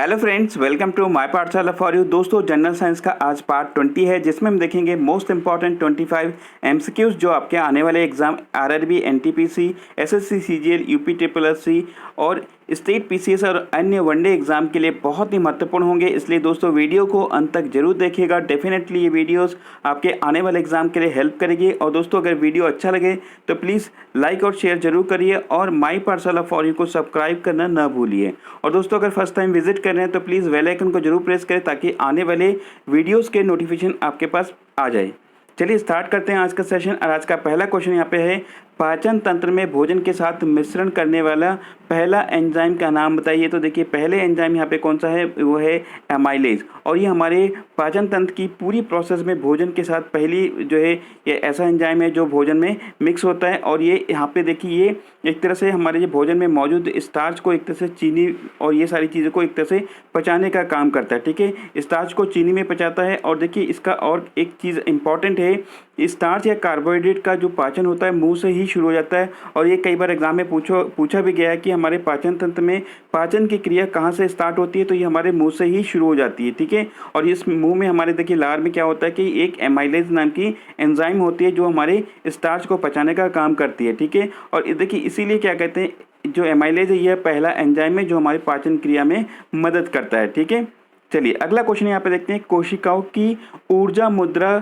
Hello friends, welcome to my Pathshala for you. दोस्तों, general science का आज पार्ट 20 है, जिसमें हम देखेंगे मोस्ट इंपॉर्टेंट 25 एमसीक्यूज जो आपके आने वाले exam RRB, NTPC, SSC, CGL, UP triple SC और स्टेट पीसीएस और अन्य वनडे एग्जाम के लिए बहुत ही महत्वपूर्ण होंगे। इसलिए दोस्तों वीडियो को अंत तक जरूर देखिएगा। डेफिनेटली ये वीडियोस आपके आने वाले एग्जाम के लिए हेल्प करेगी। और दोस्तों, अगर वीडियो अच्छा लगे तो प्लीज़ लाइक और शेयर जरूर करिए और माय पाठशाला फॉर यू को सब्सक्राइब करना ना भूलिए। और दोस्तों, अगर फर्स्ट टाइम विजिट कर रहे हैं तो प्लीज़ बेल आइकन को जरूर प्रेस करें ताकि आने वाले वीडियोस के नोटिफिकेशन आपके पास आ जाए। चलिए स्टार्ट करते हैं आज का सेशन। और आज का पहला क्वेश्चन यहाँ पे है, पाचन तंत्र में भोजन के साथ मिश्रण करने वाला पहला एंजाइम का नाम बताइए। तो देखिए, पहले एंजाइम यहाँ पे कौन सा है, वो है एमाइलेज। और ये हमारे पाचन तंत्र की पूरी प्रोसेस में भोजन के साथ पहली जो है ये ऐसा एंजाइम है जो भोजन में मिक्स होता है। और ये यहाँ पे देखिए, ये एक तरह से हमारे जो भोजन में मौजूद स्टार्च को, एक तरह से चीनी और ये सारी चीज़ों को एक तरह से पचाने का काम करता है। ठीक है, स्टार्च को चीनी में पचाता है। और देखिए, इसका और एक चीज़ इंपॉर्टेंट है, स्टार्च या कार्बोहाइड्रेट का जो पाचन होता है मुंह से ही शुरू हो जाता है। और ये कई बार एग्जाम में पूछा भी गया है कि हमारे पाचन तंत्र में पाचन की क्रिया कहाँ से स्टार्ट होती है। तो ये हमारे मुंह से ही शुरू हो जाती है। ठीक है, और इस मुंह में हमारे देखिए लार में क्या होता है कि एक एमाइलेज नाम की एंजाइम होती है जो हमारे स्टार्च को पचाने का काम करती है। ठीक है, और देखिए इसीलिए क्या कहते हैं, जो एमाइलेज है यह पहला एंजाइम है जो हमारी पाचन क्रिया में मदद करता है। ठीक है, चलिए अगला क्वेश्चन यहाँ पे देखते हैं, कोशिकाओं की ऊर्जा मुद्रा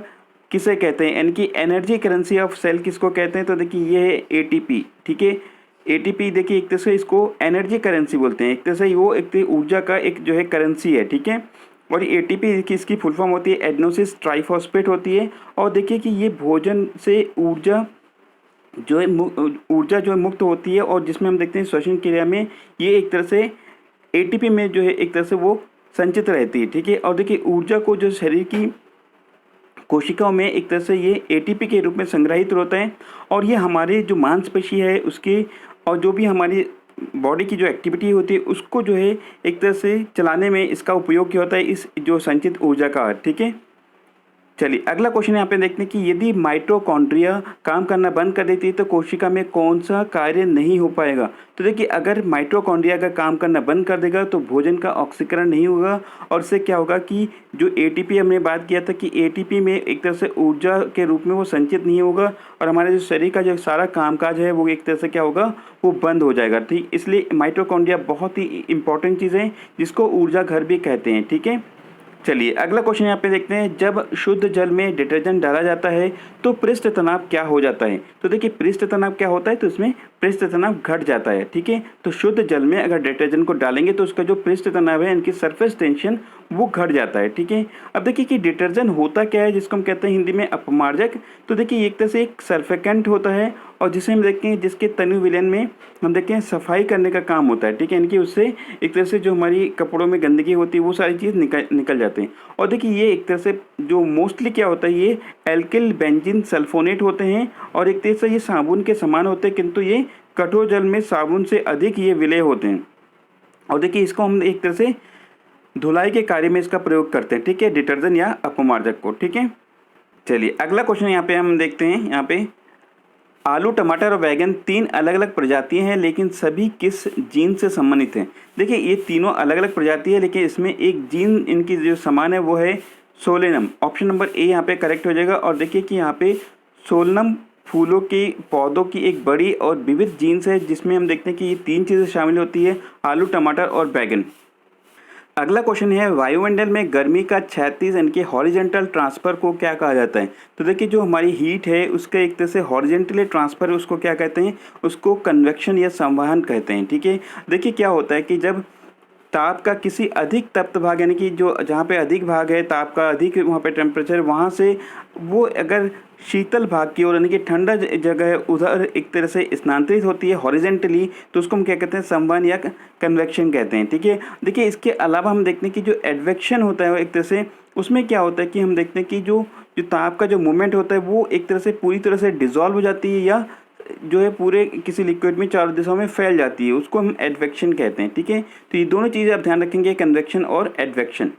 किसे कहते हैं, यानी कि एनर्जी करेंसी ऑफ सेल किसको कहते हैं। तो देखिए ये है एटीपी। ठीक है, एटीपी देखिए एक तरह से इसको एनर्जी करेंसी बोलते हैं। एक तरह से वो एक ऊर्जा का एक जो है करेंसी है। ठीक है, और एटीपी की इसकी फुल फॉर्म होती है एडेनोसिस ट्राइफॉस्फेट होती है। और देखिए कि ये भोजन से ऊर्जा जो है मुक्त होती है, और जिसमें हम देखते हैं श्वसन क्रिया में ये एक तरह से एटीपी में जो है एक तरह से वो संचित रहती है। ठीक है, और देखिए ऊर्जा को जो शरीर की कोशिकाओं में एक तरह से ये एटीपी के रूप में संग्रहित होता है। और ये हमारे जो मांसपेशी है उसके और जो भी हमारी बॉडी की जो एक्टिविटी होती है उसको जो है एक तरह से चलाने में इसका उपयोग किया होता है, इस जो संचित ऊर्जा का। ठीक है, चलिए अगला क्वेश्चन यहाँ पे देखते हैं कि यदि माइटोकॉन्ड्रिया काम करना बंद कर देती है तो कोशिका में कौन सा कार्य नहीं हो पाएगा। तो देखिए, अगर माइटोकॉन्ड्रिया का काम करना बंद कर देगा तो भोजन का ऑक्सीकरण नहीं होगा। और इससे क्या होगा कि जो एटीपी हमने बात किया था कि एटीपी में एक तरह से ऊर्जा के रूप में वो संचित नहीं होगा, और हमारे जो शरीर का जो सारा कामकाज है वो एक तरह से क्या होगा, वो बंद हो जाएगा। ठीक, इसलिए माइटोकॉन्ड्रिया बहुत ही इंपॉर्टेंट चीज़ है जिसको ऊर्जा घर भी कहते हैं। ठीक है, चलिए अगला क्वेश्चन यहाँ पे देखते हैं, जब शुद्ध जल में डिटर्जेंट डाला जाता है तो पृष्ठ तनाव क्या हो जाता है। तो देखिए पृष्ठ तनाव क्या होता है, तो इसमें पृष्ठ तनाव घट जाता है। ठीक है, तो शुद्ध जल में अगर डिटर्जेंट को डालेंगे तो उसका जो पृष्ठ तनाव है, इनकी सरफेस टेंशन वो घट जाता है। ठीक है, अब देखिए कि डिटर्जेंट होता क्या है, जिसको हम कहते हैं हिंदी में अपमार्जक। तो देखिए एक तरह से एक सर्फेकेंट होता है, और जिसे हम देखते हैं जिसके तनु विलयन में हम देखते हैं सफाई करने का काम होता है। ठीक है, यानी कि उससे एक तरह से जो हमारी कपड़ों में गंदगी होती है वो सारी चीज़ निकल जाते हैं। और देखिए ये एक तरह से जो मोस्टली क्या होता है, ये एल्किल बेंजीन सल्फोनेट होते हैं, और एक तरह से ये साबुन के समान होते हैं, किंतु ये कठोर जल में साबुन से अधिक ये विलय होते हैं। और देखिए इसको हम एक तरह से धुलाई के कार्य में इसका प्रयोग करते हैं। ठीक है, डिटर्जेंट या अपमार्जक को। ठीक है, चलिए अगला क्वेश्चन यहाँ पे हम देखते हैं, यहाँ पे आलू, टमाटर और बैगन तीन अलग अलग प्रजातियां हैं, लेकिन सभी किस जीन से संबंधित हैं। देखिए ये तीनों अलग अलग प्रजाति है, लेकिन इसमें एक जीन इनकी जो समान है वो है सोलेनम। ऑप्शन नंबर ए यहाँ पे करेक्ट हो जाएगा। और देखिए कि यहाँ पे सोलेनम फूलों के पौधों की एक बड़ी और विविध जीन्स है, जिसमें हम देखते हैं कि ये तीन चीज़ें शामिल होती है, आलू, टमाटर और बैगन। अगला क्वेश्चन है, वायुमंडल में गर्मी का क्षैतिज यानी कि हॉरिजेंटल ट्रांसफर को क्या कहा जाता है। तो देखिए जो हमारी हीट है उसका एक तरह से हॉरिजेंटली ट्रांसफर, उसको क्या कहते हैं, उसको कन्वेक्शन या संवहन कहते हैं। ठीक है, देखिए क्या होता है कि जब ताप का किसी अधिक तप्त भाग, यानी कि जो जहाँ पे अधिक भाग है ताप का अधिक, वहाँ पे टेम्परेचर, वहाँ से वो अगर शीतल भाग की ओर यानी कि ठंडा जगह है उधर एक तरह से स्थानांतरित होती है हॉरिजेंटली, तो उसको हम क्या कहते हैं, संवहन या कन्वेक्शन कहते हैं। ठीक है, देखिए इसके अलावा हम देखते हैं कि जो एडवेक्शन होता है वो एक तरह से उसमें क्या होता है कि हम देखते हैं कि जो ताप का जो मूवमेंट होता है वो एक तरह से पूरी तरह से डिजॉल्व हो जाती है, या जो है पूरे किसी लिक्विड में चारों दिशाओं में फैल जाती है, उसको हम एडवेक्शन कहते हैं। ठीक है, तो ये दोनों चीज़ें आप ध्यान रखेंगे, कन्वेक्शन और एडवेक्शन।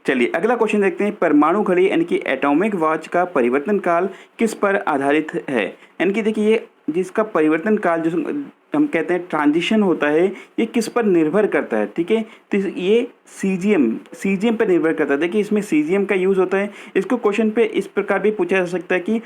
चलिए अगला क्वेश्चन देखते हैं, परमाणु घड़ी यानी कि एटॉमिक वॉच का परिवर्तन काल किस पर आधारित है। यानी कि देखिए ये जिसका परिवर्तन काल जो हम कहते हैं ट्रांजिशन होता है, ये किस पर निर्भर करता है, ठीक है। तो ये सीजीएम पर निर्भर करता है। देखिए इसमें सीजीएम का यूज़ होता है। इसको क्वेश्चन पे इस प्रकार भी पूछा जा सकता है कि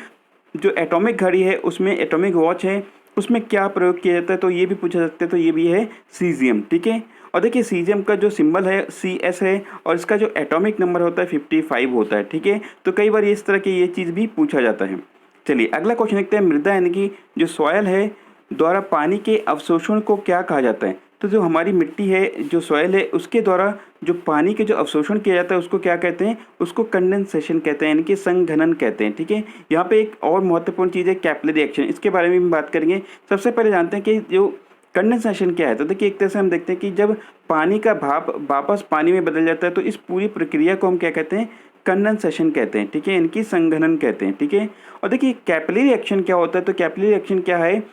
जो एटॉमिक घड़ी है उसमें, एटॉमिक वॉच है उसमें क्या प्रयोग किया जाता है, तो ये भी पूछा जा सकता है। तो ये भी है सीजीएम, ठीक है। और देखिए सीजीएम का जो सिंबल है CS है और इसका जो एटॉमिक नंबर होता है 55 होता है, ठीक है। तो कई बार इस तरह की ये चीज़ भी पूछा जाता है। चलिए अगला क्वेश्चन देखते हैं। मृदा यानी कि जो सॉयल है द्वारा पानी के अवशोषण को क्या कहा जाता है। तो जो हमारी मिट्टी है, जो सॉयल है, उसके द्वारा जो पानी के जो अवशोषण किया जाता है उसको क्या कहते हैं, उसको कंडेंसेशन कहते हैं, यानी कि संघनन कहते हैं, ठीक है। यहाँ पे एक और महत्वपूर्ण चीज़ है कैपिलरी एक्शन, इसके बारे में भी बात करेंगे। सबसे पहले जानते हैं कि जो कंडेंसेशन क्या है। तो देखिए एक तरह से हम देखते हैं कि जब पानी का भाप वापस पानी में बदल जाता है तो इस पूरी प्रक्रिया को हम क्या कहते हैं, कंडेंसेशन कहते हैं, ठीक है, इनकी संघनन कहते हैं, ठीक है। और देखिए कैपिलरी एक्शन क्या होता है। तो कैपिलरी एक्शन क्या है,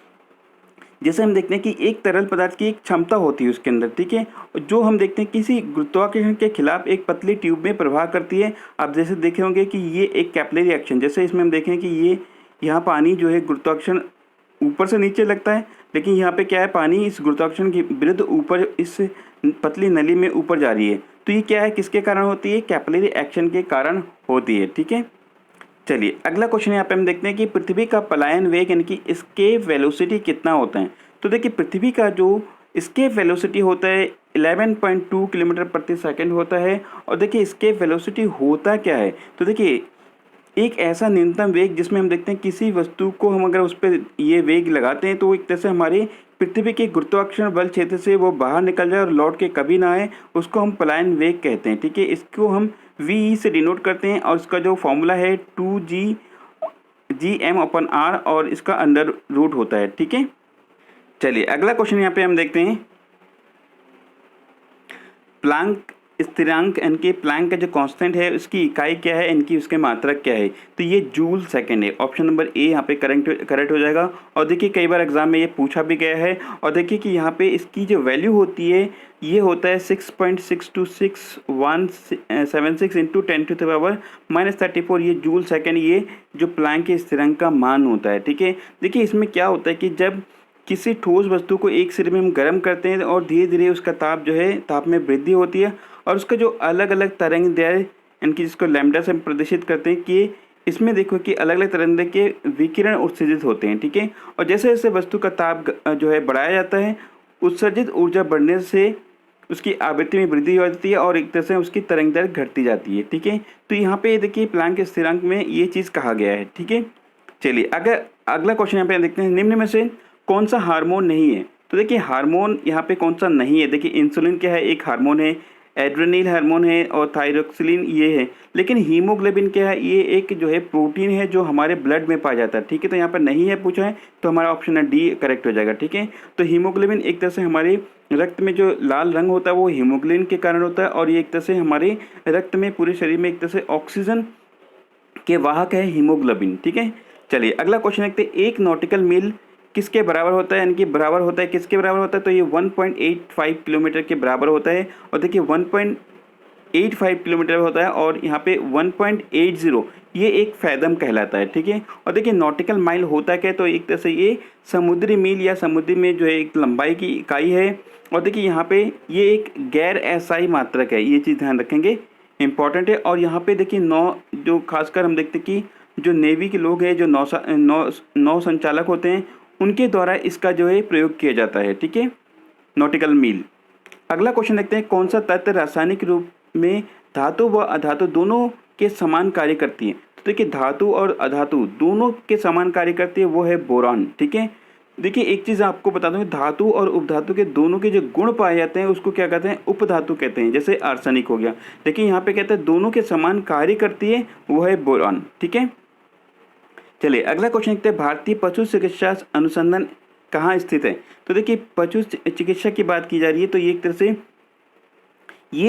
जैसे हम देखते हैं कि एक तरल पदार्थ की एक क्षमता होती है उसके अंदर, ठीक है, जो हम देखते हैं किसी गुरुत्वाकर्षण के खिलाफ एक पतली ट्यूब में प्रवाह करती है। आप जैसे देखे होंगे कि ये एक कैपिलरी एक्शन, जैसे इसमें हम देखें कि ये यहाँ पानी जो है गुरुत्वाकर्षण ऊपर से नीचे लगता है, लेकिन यहाँ पे क्या है, पानी इस गुरुत्वाकर्षण के विरुद्ध ऊपर इस पतली नली में ऊपर जा रही है। तो ये क्या है, किसके कारण होती है, कैपिलरी एक्शन के कारण होती है, ठीक है। चलिए अगला क्वेश्चन यहाँ पे हम देखते हैं कि पृथ्वी का पलायन वेग यानी कि एस्केप वेलोसिटी कितना होता है। तो देखिए पृथ्वी का जो एस्केप वेलोसिटी होता है 11.2 किलोमीटर प्रति सेकंड होता है। और देखिए एस्केप वेलोसिटी होता क्या है, तो देखिए एक ऐसा न्यूनतम वेग जिसमें हम देखते हैं किसी वस्तु को हम अगर उस पर ये वेग लगाते हैं तो एक तरह से हमारे पृथ्वी के गुरुत्वाकर्षण बल क्षेत्र से वो बाहर निकल जाए और लौट के कभी ना आए, उसको हम पलायन वेग कहते हैं, ठीक है। इसको हम VE से डिनोट करते हैं और इसका जो फॉर्मूला है 2g/m/r और इसका अंडर रूट होता है, ठीक है। चलिए अगला क्वेश्चन यहाँ पे हम देखते हैं। प्लांक स्थिरांक इनके प्लैंक का जो कांस्टेंट है उसकी इकाई क्या है, इनकी उसके मात्रक क्या है। तो ये जूल सेकंड है। ऑप्शन नंबर ए यहाँ पे करेक्ट हो जाएगा। और देखिए कई बार एग्जाम में ये पूछा भी गया है। और देखिए कि यहाँ पे इसकी जो वैल्यू होती है ये होता है 6.62676 इंटू 10⁻⁻34। ये जूल सेकंड ये जो प्लैंक के स्थिरांक का मान होता है, ठीक है। देखिए इसमें क्या होता है कि जब किसी ठोस वस्तु को एक सिरे में हम गर्म करते हैं और धीरे धीरे उसका ताप जो है, ताप में वृद्धि होती है और उसका जो अलग अलग तरंग दैर्घ्य इनकी जिसको लैम्डा से हम प्रदर्शित करते हैं कि इसमें देखो कि अलग अलग तरंग के विकिरण उत्सर्जित होते हैं, ठीक है। और जैसे जैसे वस्तु का ताप जो है बढ़ाया जाता है, उत्सर्जित ऊर्जा बढ़ने से उसकी आवृत्ति में वृद्धि हो जाती है और एक तरह से उसकी तरंग दैर्घ्य घटती जाती है, ठीक है। तो यहाँ पे देखिए प्लैंक के स्थिरांक में ये चीज़ कहा गया है, ठीक है। चलिए अगर अगला क्वेश्चन यहाँ पे देखते हैं, निम्न में से कौन सा हार्मोन नहीं है। तो देखिए हार्मोन यहाँ पे कौन सा नहीं है। देखिए इंसुलिन क्या है, एक हार्मोन है, एड्रेनल हार्मोन है और थायरोक्सिन ये है। लेकिन हीमोग्लोबिन क्या है, ये एक जो है प्रोटीन है जो हमारे ब्लड में पाया जाता है, ठीक है। तो यहाँ पर नहीं है पूछा है तो हमारा ऑप्शन है डी करेक्ट हो जाएगा, ठीक है। तो हीमोग्लोबिन एक तरह से हमारे रक्त में जो लाल रंग होता है वो हीमोग्लोबिन के कारण होता है और ये एक तरह से हमारे रक्त में पूरे शरीर में एक तरह से ऑक्सीजन के वाहक है हीमोग्लोबिन, ठीक है। चलिए अगला क्वेश्चन देखते हैं। एक नॉटिकल मील किसके बराबर होता है, यानी कि बराबर होता है किसके बराबर होता है। तो ये 1.85 किलोमीटर के बराबर होता है। और देखिए 1.85 किलोमीटर होता है और यहाँ पे 1.80 ये एक फैदम कहलाता है, ठीक है। और देखिए नॉटिकल माइल होता क्या है, तो एक तरह से ये समुद्री मील या समुद्री में जो है एक लंबाई की इकाई है। और देखिए यहाँ पे ये एक गैर एसआई मात्रक है, ये चीज़ ध्यान रखेंगे, इंपॉर्टेंट है। और यहाँ पे देखिए जो खासकर हम देखते कि जो नेवी के लोग हैं, जो नौ संचालक होते हैं, उनके द्वारा इसका जो है प्रयोग किया जाता है, ठीक है, नॉटिकल मील। अगला क्वेश्चन देखते हैं। कौन सा तत्व रासायनिक रूप में धातु व अधातु दोनों के समान कार्य करती है। तो देखिए धातु और अधातु दोनों के समान कार्य करती है, वो है बोरान, ठीक है। देखिए एक चीज़ आपको बता दूं, धातु और उपधातु के दोनों के जो गुण पाए जाते हैं उसको क्या कहते हैं, उपधातु कहते हैं। जैसे आर्सेनिक हो गया, देखिए यहाँ पे कहते हैं दोनों के समान कार्य करती है, वो है बोरान, ठीक है। चलिए अगला क्वेश्चन देखते हैं। भारतीय पशु चिकित्सा अनुसंधान कहाँ स्थित है। तो देखिए पशु चिकित्सा की बात की जा रही है तो ये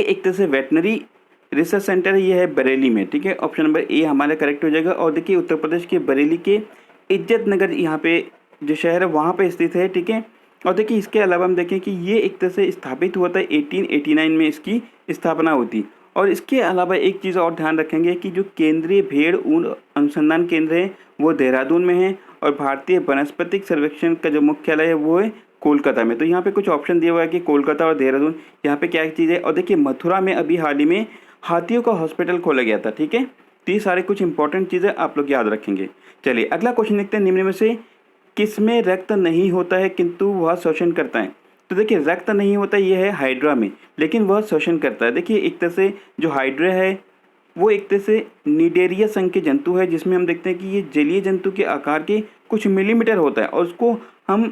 एक तरह से वेटनरी रिसर्च सेंटर ये है बरेली में, ठीक है। ऑप्शन नंबर ए हमारा करेक्ट हो जाएगा। और देखिए उत्तर प्रदेश के बरेली के इज्जत नगर यहाँ पे जो शहर है वहाँ पे स्थित है, ठीक है। और देखिए इसके अलावा हम देखें कि ये एक तरह से स्थापित हुआ था 1889 में इसकी स्थापना होती। और इसके अलावा एक चीज़ और ध्यान रखेंगे कि जो केंद्रीय भेड़ ऊन अनुसंधान केंद्र है वो देहरादून में है और भारतीय वनस्पतिक सर्वेक्षण का जो मुख्यालय है वो है कोलकाता में। तो यहाँ पे कुछ ऑप्शन दिया हुआ है कि कोलकाता और देहरादून, यहाँ पे क्या चीज़ है। और देखिए मथुरा में अभी हाल ही में हाथियों का हॉस्पिटल खोला गया था, ठीक है। तो ये सारे कुछ इंपॉर्टेंट चीज़ें आप लोग याद रखेंगे। चलिए अगला क्वेश्चन देखते हैं, निम्न में से किसमें रक्त नहीं होता है किंतु वह शोषण करता है। तो देखिए रक्त नहीं होता ये है हाइड्रा में, लेकिन वह शोषण करता है। देखिए एक तरह से जो हाइड्रा है वो एक तरह से निडेरिया संघ के जंतु है, जिसमें हम देखते हैं कि ये जलीय जंतु के आकार के कुछ मिलीमीटर होता है और उसको हम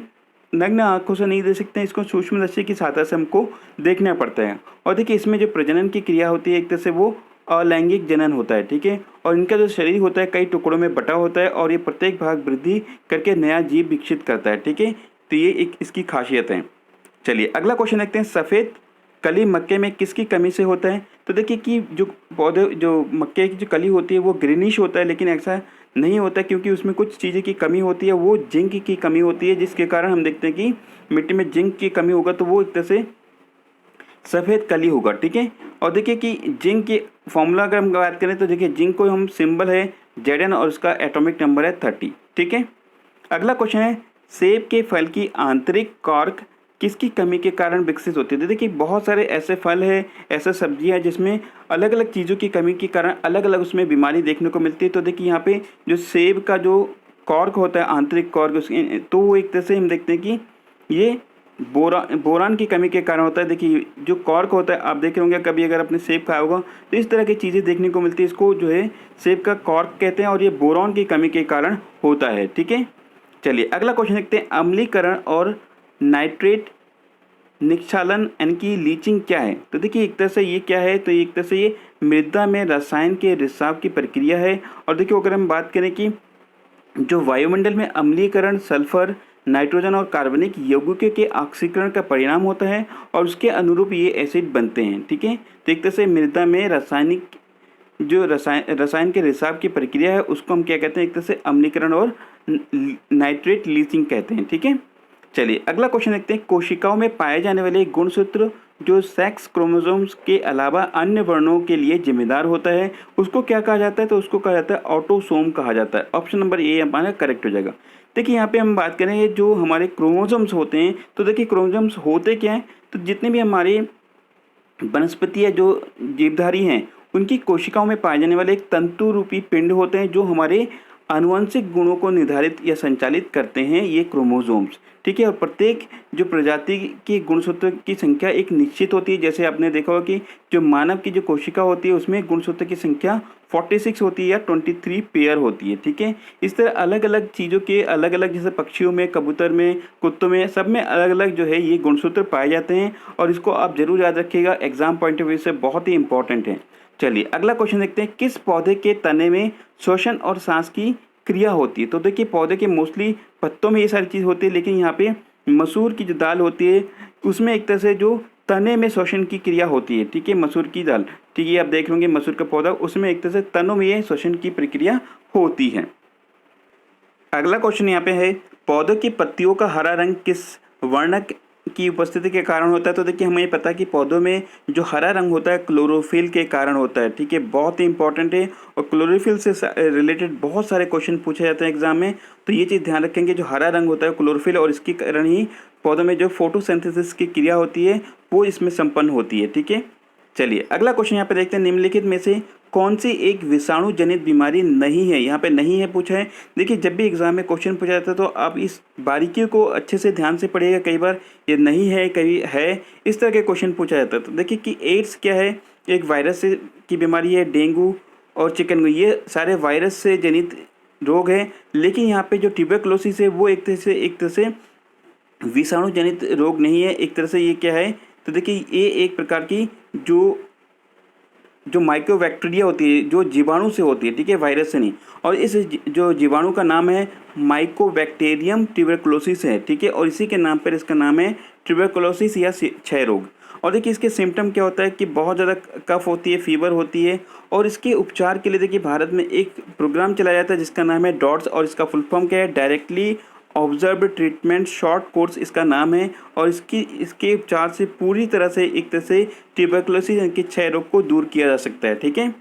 नग्न आंखों से नहीं देख सकते हैं, इसको सूक्ष्मदर्शी की सहायता से हमको देखना पड़ता है। और देखिए इसमें जो प्रजनन की क्रिया होती है एक तरह से वो अलैंगिक जनन होता है, ठीक है। और इनका जो शरीर होता है कई टुकड़ों में बटा होता है और ये प्रत्येक भाग वृद्धि करके नया जीव विकसित करता है, ठीक है। तो ये एक इसकी खासियत है। चलिए अगला क्वेश्चन देखते हैं, सफ़ेद कली मक्के में किसकी कमी से होता है। तो देखिए कि जो पौधे जो मक्के की जो कली होती है वो ग्रीनिश होता है, लेकिन ऐसा नहीं होता क्योंकि उसमें कुछ चीज़ें की कमी होती है, वो जिंक की कमी होती है, जिसके कारण हम देखते हैं कि मिट्टी में जिंक की कमी होगा तो वो एक तरह से सफ़ेद कली होगा, ठीक है। और देखिए कि जिंक के फॉर्मूला अगर हम बात करें तो देखिए जिंक को हम सिंबल है Zn और उसका एटॉमिक नंबर है 30, ठीक है। अगला क्वेश्चन है, सेब के फल की आंतरिक कॉर्क किसकी कमी के कारण विकसित होती है। देखिए बहुत सारे ऐसे फल है, ऐसे सब्जियां हैं जिसमें अलग अलग चीज़ों की कमी के कारण अलग अलग उसमें बीमारी देखने को मिलती है। तो देखिए यहाँ पे जो सेब का जो कॉर्क होता है, आंतरिक कॉर्क, उसकी तो वो एक तरह से हम देखते हैं कि ये बोरान की कमी के कारण होता है। देखिए जो कॉर्क होता है, आप देखे होंगे कभी अगर आपने सेब खाया होगा तो इस तरह की चीज़ें देखने को मिलती है, इसको जो है सेब का कॉर्क कहते हैं और ये बोरॉन की कमी के कारण होता है, ठीक है। चलिए अगला क्वेश्चन देखते हैं, अम्लीकरण और नाइट्रेट निक्षालन यानी कि लीचिंग क्या है। तो देखिए एक तरह से ये क्या है, तो एक तरह से ये मृदा में रसायन के रिसाव की प्रक्रिया है। और देखिए अगर हम बात करें कि जो वायुमंडल में अम्लीकरण सल्फर, नाइट्रोजन और कार्बनिक यौगिकों के ऑक्सीकरण का परिणाम होता है और उसके अनुरूप ये एसिड बनते हैं, ठीक है। तो एक तरह से मृदा में रासायनिक जो रसायन के रिसाव की प्रक्रिया है उसको हम क्या कहते हैं, एक तरह से अम्लीकरण और नाइट्रेट लीचिंग कहते हैं, ठीक है। चलिए अगला क्वेश्चन देखते हैं, कोशिकाओं में पाए जाने वाले गुणसूत्र जो सेक्स क्रोमोसोम्स के अलावा अन्य वर्णों के लिए जिम्मेदार होता है उसको क्या कहा जाता है। तो उसको कहा जाता है ऑटोसोम कहा जाता है। ऑप्शन नंबर ए हमारा करेक्ट हो जाएगा। देखिए यहाँ पे हम बात करेंगे जो हमारे क्रोमोसोम्स होते हैं, तो देखिए क्रोमोसोम्स होते क्या हैं, तो जितने भी हमारे वनस्पति या जो जीवधारी हैं उनकी कोशिकाओं में पाए जाने वाले एक तंतु रूपी पिंड होते हैं जो हमारे आनुवंशिक गुणों को निर्धारित या संचालित करते हैं, ये क्रोमोसोम्स, ठीक है। और प्रत्येक जो प्रजाति के गुणसूत्र की संख्या एक निश्चित होती है। जैसे आपने देखा होगा कि जो मानव की जो कोशिका होती है उसमें गुणसूत्र की संख्या 46 होती है या 23 पेयर होती है, ठीक है। इस तरह अलग अलग चीज़ों के अलग अलग, जैसे पक्षियों में, कबूतर में, कुत्तों में, सब में अलग अलग जो है ये गुणसूत्र पाए जाते हैं और इसको आप जरूर याद रखिएगा, एग्जाम पॉइंट ऑफ व्यू से बहुत ही इंपॉर्टेंट है। चलिए अगला क्वेश्चन देखते हैं, किस पौधे के तने में श्वसन और सांस की क्रिया होती है। तो देखिए पौधे के मोस्टली पत्तों में ये सारी चीज़ होती है, लेकिन यहाँ पे मसूर की जो दाल होती है उसमें एक तरह से जो तने में श्वसन की क्रिया होती है, ठीक है। मसूर की दाल, ठीक है, आप देख लेंगे मसूर का पौधा, उसमें एक तरह से तनों में ये श्वसन की प्रक्रिया होती है। अगला क्वेश्चन यहाँ पे है, पौधों की पत्तियों का हरा रंग किस वर्णक की उपस्थिति के कारण होता है। तो देखिए हमें पता है कि पौधों में जो हरा रंग होता है क्लोरोफिल के कारण होता है, ठीक है, बहुत ही इंपॉर्टेंट है। और क्लोरोफिल से रिलेटेड बहुत सारे क्वेश्चन पूछे जाते हैं एग्जाम में, तो ये चीज़ ध्यान रखेंगे, जो हरा रंग होता है क्लोरोफिल, और इसके कारण ही पौधों में जो फोटोसिंथेसिस की क्रिया होती है वो इसमें संपन्न होती है, ठीक है। चलिए अगला क्वेश्चन यहाँ पे देखते हैं, निम्नलिखित में से कौन सी एक विषाणु जनित बीमारी नहीं है। यहाँ पे नहीं है पूछा है। देखिए जब भी एग्जाम में क्वेश्चन पूछा जाता है तो आप इस बारीकियों को अच्छे से ध्यान से पढ़िएगा, कई बार ये नहीं है कभी है, इस तरह के क्वेश्चन पूछा जाता है। तो देखिए कि एड्स क्या है, एक वायरस से की बीमारी है, डेंगू और चिकनगुनिया ये सारे वायरस से जनित रोग है, लेकिन यहाँ पे जो ट्यूबरक्लोसिस है वो एक तरह से विषाणु जनित रोग नहीं है, एक तरह से ये क्या है, तो देखिए ये एक प्रकार की जो माइक्रोबैक्टीरिया होती है जो जीवाणु से होती है, ठीक है, वायरस से नहीं। और इस जो जीवाणु का नाम है माइकोबैक्टीरियम ट्यूबरक्लोसिस है, ठीक है, और इसी के नाम पर इसका नाम है ट्यूबरक्लोसिस या क्षय रोग। और देखिए इसके सिम्टम क्या होता है कि बहुत ज़्यादा कफ होती है, फीवर होती है, और इसके उपचार के लिए देखिए भारत में एक प्रोग्राम चलाया जाता है जिसका नाम है डॉट्स, और इसका फुल फॉर्म क्या है, directly observe treatment short course इसका नाम है। और इसके उपचार से पूरी तरह से एक तरह से ट्यूबरक्लोसिस यानी कि क्षय रोग को दूर किया जा सकता है, ठीक है।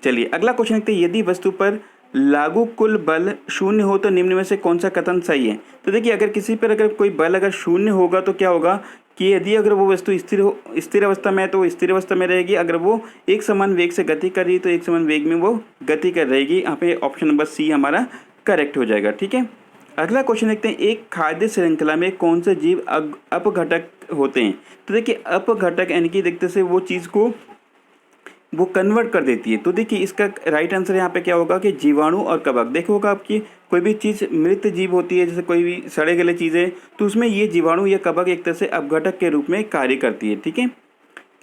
चलिए अगला क्वेश्चन देखते हैं, यदि वस्तु पर लागू कुल बल शून्य हो तो निम्न में से कौन सा कथन सही है। तो देखिए अगर किसी पर अगर कोई बल अगर शून्य होगा तो क्या होगा कि यदि अगर वो वस्तु स्थिर अवस्था में है तो वो स्थिर अवस्था में रहेगी, अगर वो एक समान वेग से गति कर रही है तो एक समान वेग में वो गति कर रहेगी। यहाँ पे ऑप्शन नंबर सी हमारा करेक्ट हो जाएगा। ठीक है, अगला क्वेश्चन देखते हैं, एक खाद्य श्रृंखला में कौन से जीव अपघटक होते हैं। तो देखिए अपघटक यानी कि देखते से वो चीज़ को वो कन्वर्ट कर देती है। तो देखिए इसका राइट आंसर यहाँ पे क्या होगा कि जीवाणु और कवक। देखो होगा आपकी कोई भी चीज़ मृत जीव होती है, जैसे कोई भी सड़े गले चीज़ें, तो उसमें ये जीवाणु या कवक एक तरह से अपघटक के रूप में कार्य करती है। ठीक है,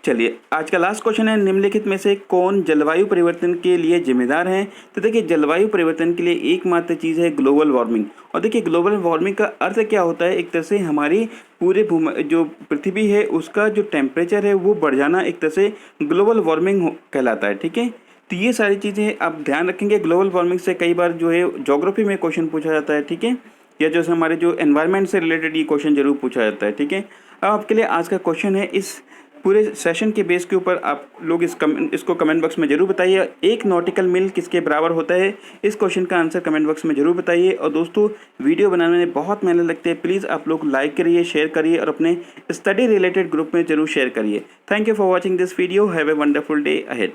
चलिए आज का लास्ट क्वेश्चन है, निम्नलिखित में से कौन जलवायु परिवर्तन के लिए जिम्मेदार है। तो देखिए जलवायु परिवर्तन के लिए एकमात्र चीज़ है ग्लोबल वार्मिंग। और देखिए ग्लोबल वार्मिंग का अर्थ क्या होता है, एक तरह से हमारी पूरे जो पृथ्वी है उसका जो टेम्परेचर है वो बढ़ जाना एक तरह से ग्लोबल वार्मिंग कहलाता है। ठीक है, तो ये सारी चीज़ें आप ध्यान रखेंगे। ग्लोबल वार्मिंग से कई बार जो है ज्योग्राफी में क्वेश्चन पूछा जाता है। ठीक है, या जो हमारे जो एनवायरनमेंट से रिलेटेड ये क्वेश्चन जरूर पूछा जाता है। ठीक है, अब आपके लिए आज का क्वेश्चन है, इस पूरे सेशन के बेस के ऊपर आप लोग इसको कमेंट बॉक्स में जरूर बताइए, एक नॉटिकल मील किसके बराबर होता है। इस क्वेश्चन का आंसर कमेंट बॉक्स में जरूर बताइए। और दोस्तों वीडियो बनाने में बहुत मेहनत लगती है, प्लीज़ आप लोग लाइक करिए, शेयर करिए और अपने स्टडी रिलेटेड ग्रुप में जरूर शेयर करिए। Thank you for watching this video, have a wonderful day ahead.